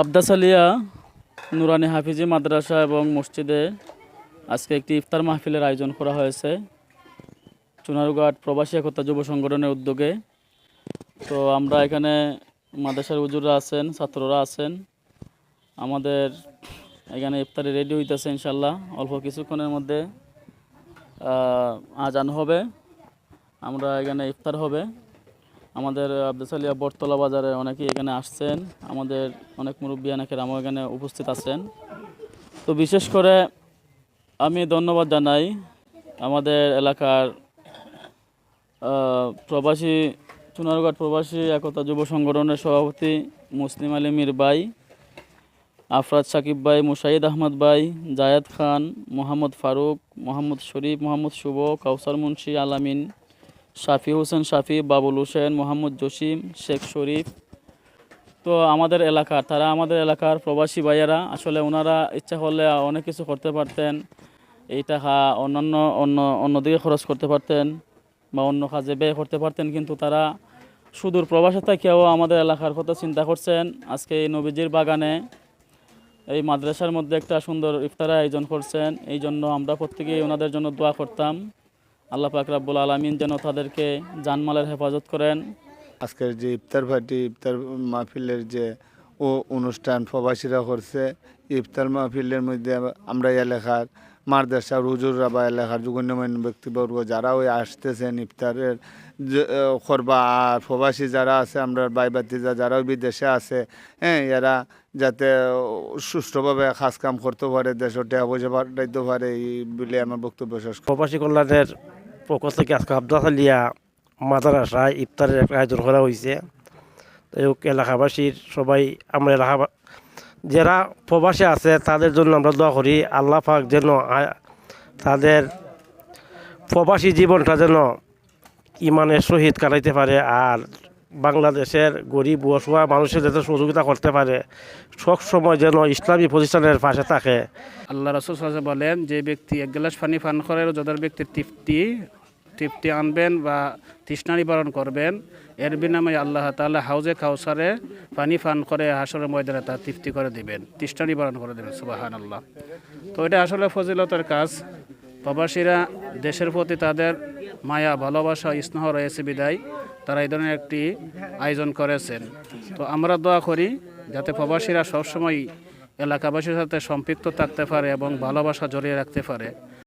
আব্দাস আলিয়া নুরানি হাফিজি মাদ্রাসা এবং মসজিদে আজকে একটি ইফতার মাহফিলের আয়োজন করা হয়েছে চুনারুঘাট প্রবাসী একতা যুব সংগঠনের উদ্যোগে। তো আমরা এখানে মাদ্রাসার হুজুররা আছেন, ছাত্ররা আছেন, আমাদের এখানে ইফতারি রেডি হইতেছে। ইনশাল্লাহ অল্প কিছুক্ষণের মধ্যে আজান হবে, আমরা এখানে ইফতার হবে। আমাদের আব্দাস আলিয়া বটতলা বাজারে অনেকেই এখানে আসছেন, আমাদের অনেক মুরব্বী অনেকেরাও এখানে উপস্থিত আছেন। তো বিশেষ করে আমি ধন্যবাদ জানাই আমাদের এলাকার প্রবাসী চুনারুঘাট প্রবাসী একতা যুব সংগঠনের সভাপতি মুসলিম আলী মীর ভাই, আফরাদ সাকিব ভাই, মুশাহিদ আহমদ ভাই, জায়েদ খান, মোহাম্মদ ফারুক, মোহাম্মদ শরীফ, মোহাম্মদ শুভ, কাউসার মুন্সি, আলামিন, শাফি হোসেন শাফি, বাবুল হোসেন, মোহাম্মদ জসিম, শেখ শরীফ। তো আমাদের এলাকার প্রবাসী ভাইয়েরা, আসলে ওনারা ইচ্ছা করলে অনেক কিছু করতে পারতেন, এই টাকা অন্যদিকে খরচ করতে পারতেন বা অন্য কাজে ব্যয় করতে পারতেন, কিন্তু তারা সুদূর প্রবাসে থেকেও আমাদের এলাকার কথা চিন্তা করছেন। আজকে এই নবীজির বাগানে এই মাদ্রাসার মধ্যে একটা সুন্দর ইফতারের আয়োজন করছেন। এই জন্য আমরা প্রত্যেকেই ওনাদের জন্য দোয়া করতাম, আল্লাহ পাক রাব্বুল আলামিন যেন তাদেরকে জানমালের হেফাজত করেন। আজকের যে ইফতার পার্টি, ইফতার মাহফিলের যে অনুষ্ঠান প্রবাসীরা করছে, ইফতার মাহফিলের মধ্যে আমরা এলাকার মাদ্রাসার হুজুররা বা এলাকার গণ্যমান্য ব্যক্তিবর্গ যারা ওই আসতেছেন ইফতারের করবা, আর প্রবাসী যারা আছে আমরা ভাই ভাতিজা যারা বিদেশে আছে, এরা যাতে সুষ্ঠুভাবে কাজ কাম করতে পারে, দেশের টাকা পয়সা পাঠাইতে পারে, এই বলে আমার বক্তব্য শেষ। প্রবাসী কল্যাণের পক্ষ থেকে আজকে আব্দাস আলিয়া মাদ্রাসায় ইফতারের একটা আয়োজন করা হয়েছে। এলাকাবাসীর সবাই, আমরা যারা প্রবাসী আছে তাদের জন্য আমরা দোয়া করি, আল্লাহ পাক যেন তাদের প্রবাসী জীবনটা যেন ইমানের সহিত কাটাইতে পারে, আর বাংলাদেশের গরিব অসহায় মানুষের যাতে সহযোগিতা করতে পারে, সব সময় যেন ইসলামী প্রতিষ্ঠানের পাশে থাকে। আল্লাহ রাসূল সাল্লাল্লাহু আলাইহি ওয়াসাল্লাম বলেন, যে ব্যক্তি এক গ্লাস পানি পান করে যাদের ব্যক্তির তৃপ্তি আনবেন বা তৃষ্ণা নিবারণ করবেন, এর বিনিময়ে আল্লাহ তাআলা হাউজে কাউসারে পানি পান করে হাসরের ময়দানে তার তৃপ্তি করে দিবেন, তৃষ্ণা নিবারণ করে দেবেন। সুবহানাল্লাহ। তো এটা আসলে ফজিলতের কাজ। প্রবাসীরা দেশের প্রতি তাদের মায়া, ভালোবাসা, স্নেহ রয়েছে বিদায় তারা এই ধরনের একটি আয়োজন করেছেন। তো আমরা দোয়া করি যাতে প্রবাসীরা সবসময় এলাকাবাসীর সাথে সম্পৃক্ত থাকতে পারে এবং ভালোবাসা জড়িয়ে রাখতে পারে।